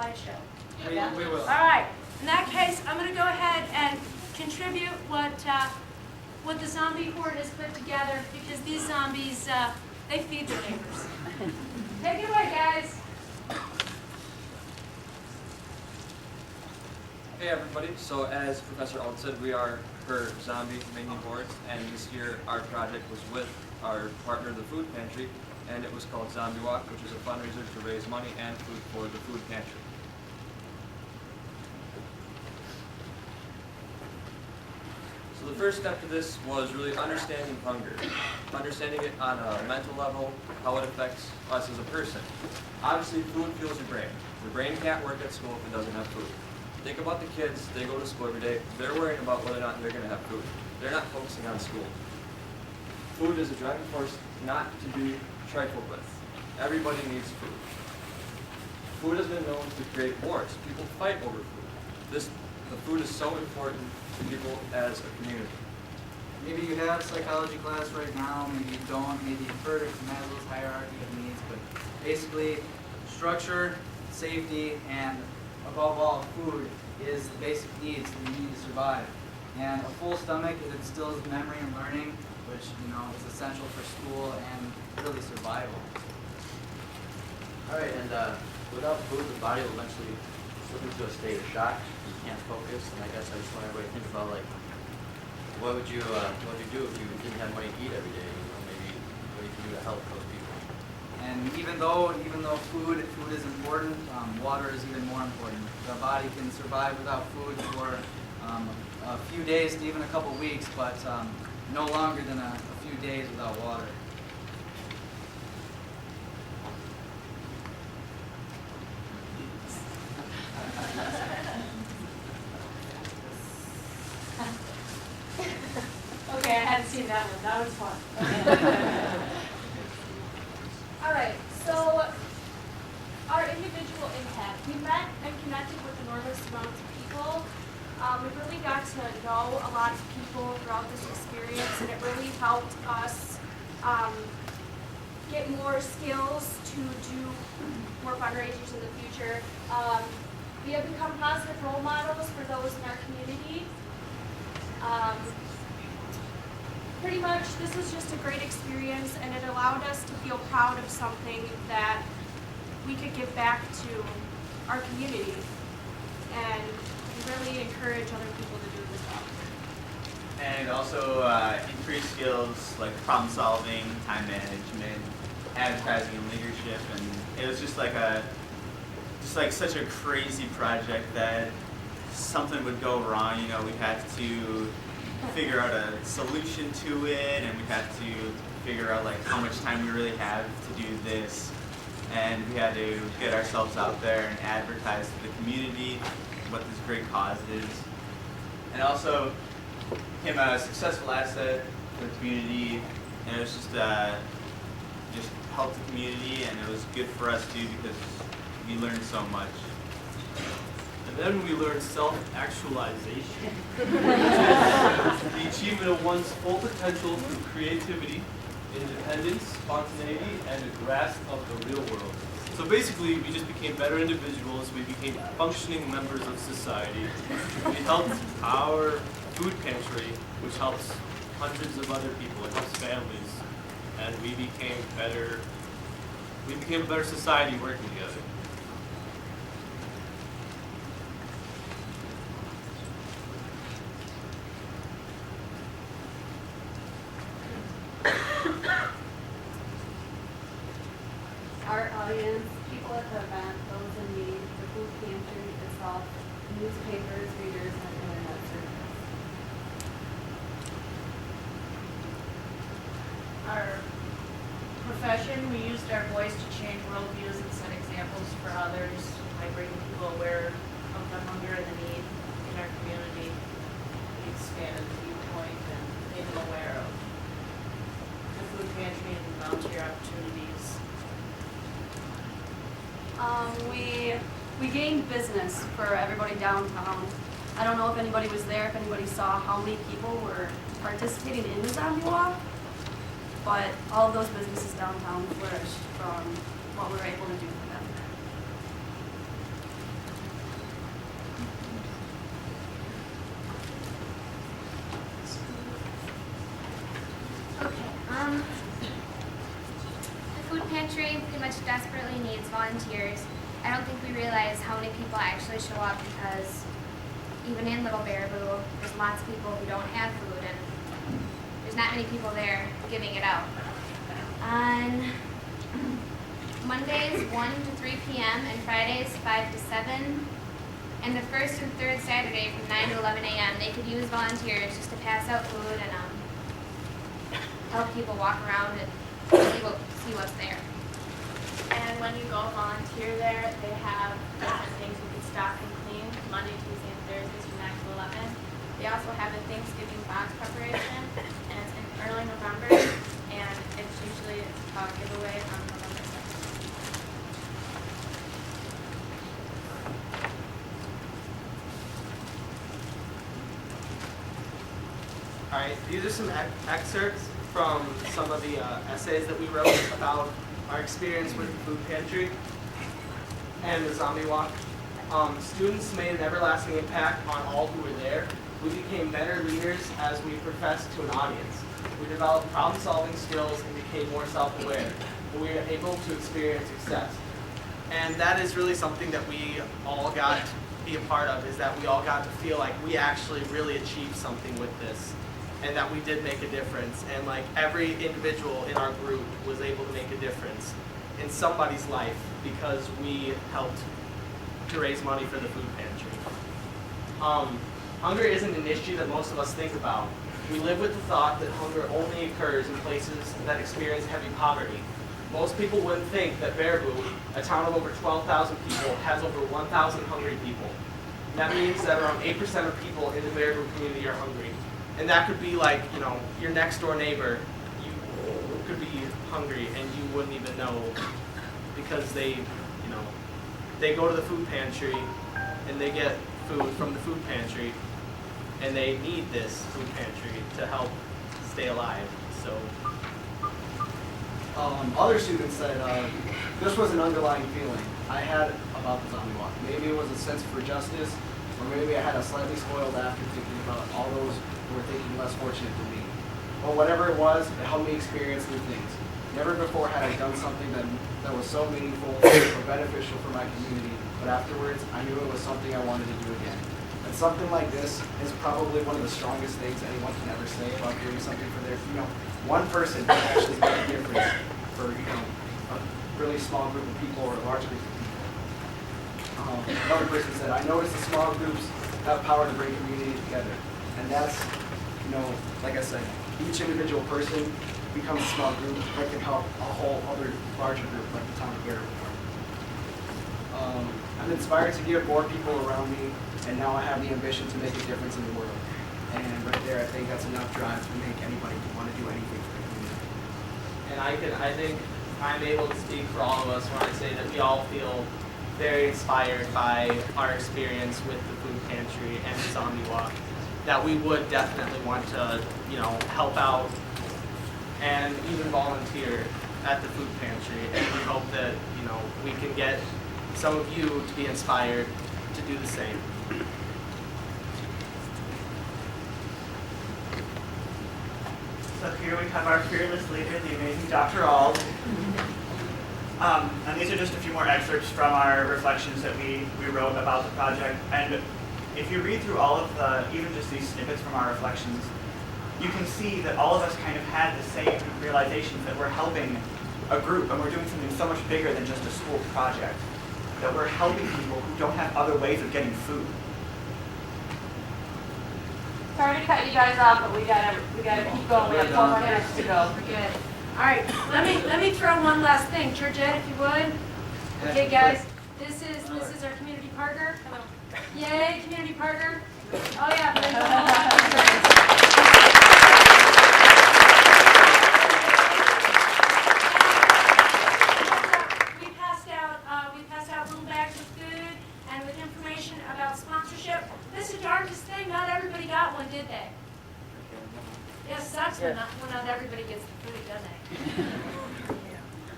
slideshow? We will. All right. In that case, I'm going to go ahead and contribute what the zombie horde has put together, because these zombies, they feed their neighbors. Take it away, guys. Hey everybody, so as Professor Auld said, we are her zombie mini boards, and this year our project was with our partner, the Food Pantry, and it was called Zombie Walk, which is a fundraiser to raise money and food for the Food Pantry. So the first step to this was really understanding hunger, understanding it on a mental level, how it affects us as a person. Obviously, food fuels your brain. Your brain can't work at school if it doesn't have food. Think about the kids, they go to school every day, they're worrying about whether or not they're going to have food. They're not focusing on school. Food is a driving force not to be trifled with. Everybody needs food. Food has been known to create wars. People fight over food. The food is so important to people as a community. Maybe you have psychology class right now, maybe you don't, maybe you've heard of Maslow's hierarchy of needs, but basically structure, safety, and above all, food is the basic needs that you need to survive. And a full stomach, it instills memory and learning, which is essential for school and really survival. All right, and without food, the body will eventually slip into a state of shock. You can't focus, and I guess I just want everybody to think about what would you do if you didn't have money to eat every day? Maybe what you can do to help those people. And even though food is important, water is even more important. The body can survive without food for a few days to even a couple weeks, but no longer than a few days without water. Okay, I hadn't seen that one. That was fun. All right, so our individual impact. We met and connected with enormous amounts of people. We really got to know a lot of people throughout this experience, and it really helped us get more skills to do more fundraisers in the future. We have become positive role models for those in our community. Pretty much, this was just a great experience, and it allowed us to feel proud of something that we could give back to our community, and really encourage other people to do this well. And also increase skills like problem solving, time management, advertising, and leadership. And it was just like such a crazy project that something would go wrong. We had to figure out a solution to it, and we had to figure out how much time we really have to do this, and we had to get ourselves out there and advertise to the community what this great cause is, and also became a successful asset for the community. And it was just helped the community, and it was good for us too because we learned so much. And then we learned self-actualization, the achievement of one's full potential through creativity, independence, spontaneity, and a grasp of the real world. So basically, we just became better individuals, we became functioning members of society. We helped our food pantry, which helps hundreds of other people, it helps families, and we became a better society working together. Our audience, people at the event, those in need, the food pantry itself, newspapers, readers, and internet service. Our profession, we used our voice to change worldviews and set examples for others by bringing people aware of the hunger and the need in our community. We expanded the viewpoint and made them aware of the food pantry and volunteer opportunities. We gained business for everybody downtown. I don't know if anybody was there, if anybody saw how many people were participating in the zombie walk, but all of those businesses downtown flourished from what we were able to do for them. desperately needs volunteers. I don't think we realize how many people actually show up because even in Little Baraboo, there's lots of people who don't have food and there's not many people there giving it out. On Mondays 1 to 3 p.m. and Fridays 5 to 7. And the first and third Saturday from 9 to 11 a.m. they could use volunteers just to pass out food and help people walk around and see what's there. And when you go volunteer there, they have different things you can stock and clean Monday, Tuesday, and Thursdays from 9 to 11. They also have a Thanksgiving box preparation, and it's in early November, and it's usually a giveaway on November 6th. All right, these are some excerpts from some of the essays that we wrote about our experience with the food pantry and the zombie walk. Students made an everlasting impact on all who were there. We became better leaders as we professed to an audience. We developed problem-solving skills and became more self-aware. We were able to experience success. And that is really something that we all got to be a part of, is that we all got to feel like we actually really achieved something with this, and that we did make a difference. And like every individual in our group was able to make a difference in somebody's life because we helped to raise money for the food pantry. Hunger isn't an issue that most of us think about. We live with the thought that hunger only occurs in places that experience heavy poverty. Most people wouldn't think that Baraboo, a town of over 12,000 people, has over 1,000 hungry people. That means that around 8% of people in the Baraboo community are hungry. And that could be like, you know, your next door neighbor, you could be hungry and you wouldn't even know because they, you know, they go to the food pantry and they get food from the food pantry and they need this food pantry to help stay alive. So other students said this was an underlying feeling I had about the zombie walk. Maybe it was a sense for justice, or maybe I had a slightly spoiled after thinking about all those who were thinking less fortunate than me. But whatever it was, it helped me experience new things. Never before had I done something that was so meaningful or beneficial for my community, but afterwards I knew it was something I wanted to do again. And something like this is probably one of the strongest things anyone can ever say about doing something for their, one person can actually make a difference for, a really small group of people or a large group of people. Another person said, I noticed the small groups have power to bring community together. And that's, like I said, each individual person becomes a small group that can help a whole other larger group like the town of Baraboo. I'm inspired to give more people around me, and now I have the ambition to make a difference in the world. And right there, I think that's enough drive to make anybody want to do anything for the community. And I think I'm able to speak for all of us when I say that we all feel very inspired by our experience with the food pantry and the zombie walk, that we would definitely want to, help out and even volunteer at the food pantry. And we hope that, we can get some of you to be inspired to do the same. So here we have our fearless leader, the amazing Dr. Auld. And these are just a few more excerpts from our reflections that we wrote about the project. And if you read through all of even just these snippets from our reflections, you can see that all of us kind of had the same realizations that we're helping a group and we're doing something so much bigger than just a school project. That we're helping people who don't have other ways of getting food. Sorry to cut you guys off, but we gotta keep going. We have 4 more minutes to go. We're good. All right, let me throw one last thing. Georgette, if you would. Okay, guys, this is our community partner. Yay, community partner. Oh yeah. We passed out little bags of food and with information about sponsorship. This is the darkest thing. Not everybody got one, did they? It sucks when not everybody gets the food, doesn't it?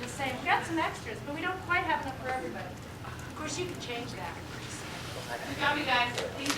Just saying, we got some extras, but we don't quite have enough for everybody. Of course, you can change that. Good job, you guys. Thank you.